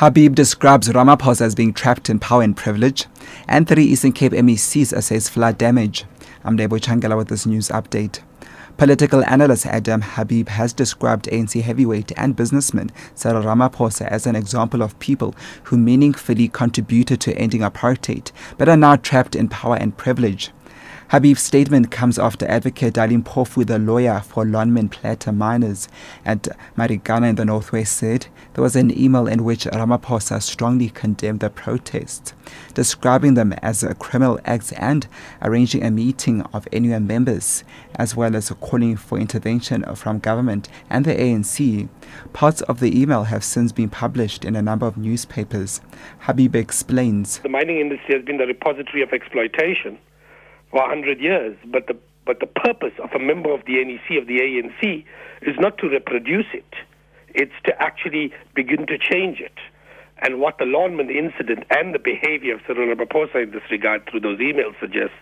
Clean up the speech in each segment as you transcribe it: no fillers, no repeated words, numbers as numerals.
Habib describes Ramaphosa as being trapped in power and privilege, and 3 Eastern Cape MECs assess flood damage. I'm Debo Changela with this news update. Political analyst Habib has described ANC heavyweight and businessman Cyril Ramaphosa as an example of people who meaningfully contributed to ending apartheid, but are now trapped in power and privilege. Habib's statement comes after advocate Dalin Pofu, the lawyer for Lonmin Platinum miners at Marikana in the Northwest, said there was an email in which Ramaphosa strongly condemned the protests, describing them as criminal acts and arranging a meeting of NUM members, as well as calling for intervention from government and the ANC. Parts of the email have since been published in a number of newspapers. Habib explains. The mining industry has been the repository of exploitation for 100 years, but the purpose of a member of the NEC, of the ANC, is not to reproduce it. It's to actually begin to change it. And what the Lonmin incident and the behavior of Cyril Ramaphosa in this regard through those emails suggests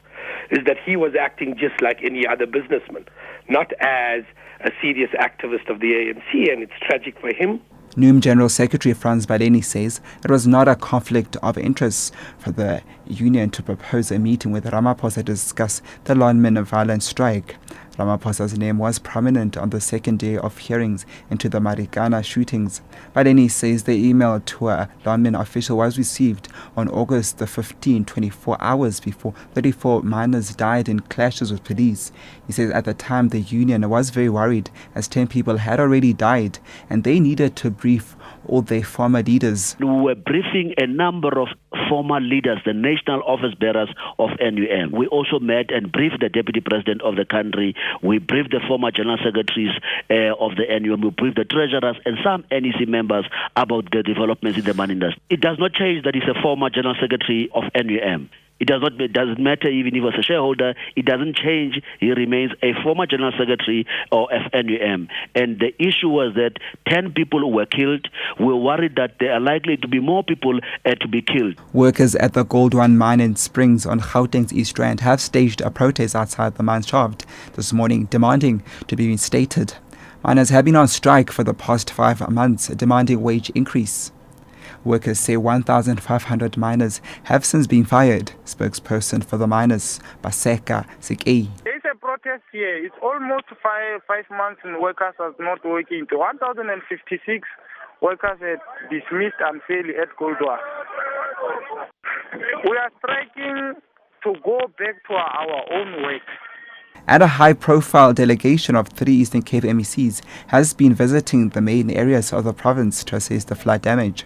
is that he was acting just like any other businessman, not as a serious activist of the ANC, and it's tragic for him. NUM General Secretary Frans Badeni says it was not a conflict of interest for the union to propose a meeting with Ramaphosa to discuss the Lonmin violent strike. Ramaphosa's name was prominent on the second day of hearings into the Marikana shootings. Badeni says the email to a Lonmin official was received on August the 15th, 24 hours before 34 miners died in clashes with police. He says at the time the union was very worried as 10 people had already died and they needed to brief all their former leaders. We were briefing a number of former leaders, the national office bearers of NUM. We also met and briefed the deputy president of the country. We briefed the former general secretaries of the NUM. We briefed the treasurers and some NEC members about the developments in the mining industry. It does not change that he's a former general secretary of NUM. It doesn't matter even if he was a shareholder. It doesn't change. He remains a former general secretary of NUM. And the issue was that 10 people were killed. We're worried that there are likely to be more people to be killed. Workers at the Gold One mine in Springs on Gauteng's East Rand have staged a protest outside the mine shaft this morning, demanding to be reinstated. Miners have been on strike for the past 5 months, demanding wage increase. Workers say 1,500 miners have since been fired. Spokesperson for the miners, Baseka Sikei. There's a protest here. It's almost five months and workers are not working. 1,056 workers are dismissed unfairly at Goldwa. We are striking to go back to our own work. And a high-profile delegation of 3 Eastern Cape MECs has been visiting the main areas of the province to assess the flood damage.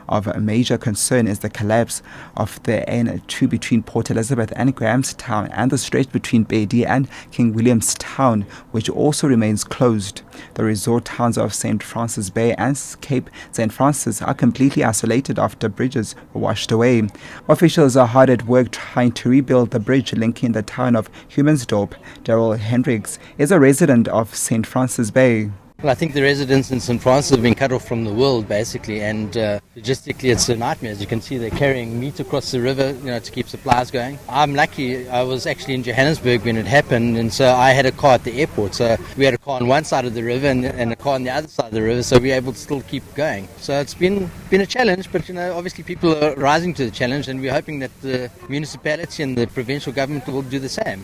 Of a major concern is the collapse of the N2 between Port Elizabeth and Grahamstown and the stretch between Bedi and King Williamstown, which also remains closed. The resort towns of St. Francis Bay and Cape St. Francis are completely isolated after bridges were washed away. Officials are hard at work trying to rebuild the bridge linking the town of Humansdorp. Daryl Hendricks is a resident of St. Francis Bay. Well, I think the residents in St. Francis have been cut off from the world, basically, and logistically it's a nightmare. As you can see, they're carrying meat across the river, to keep supplies going. I'm lucky. I was actually in Johannesburg when it happened, and so I had a car at the airport. So we had a car on one side of the river and a car on the other side of the river, so we were able to still keep going. So it's been a challenge, but obviously people are rising to the challenge, and we're hoping that the municipality and the provincial government will do the same.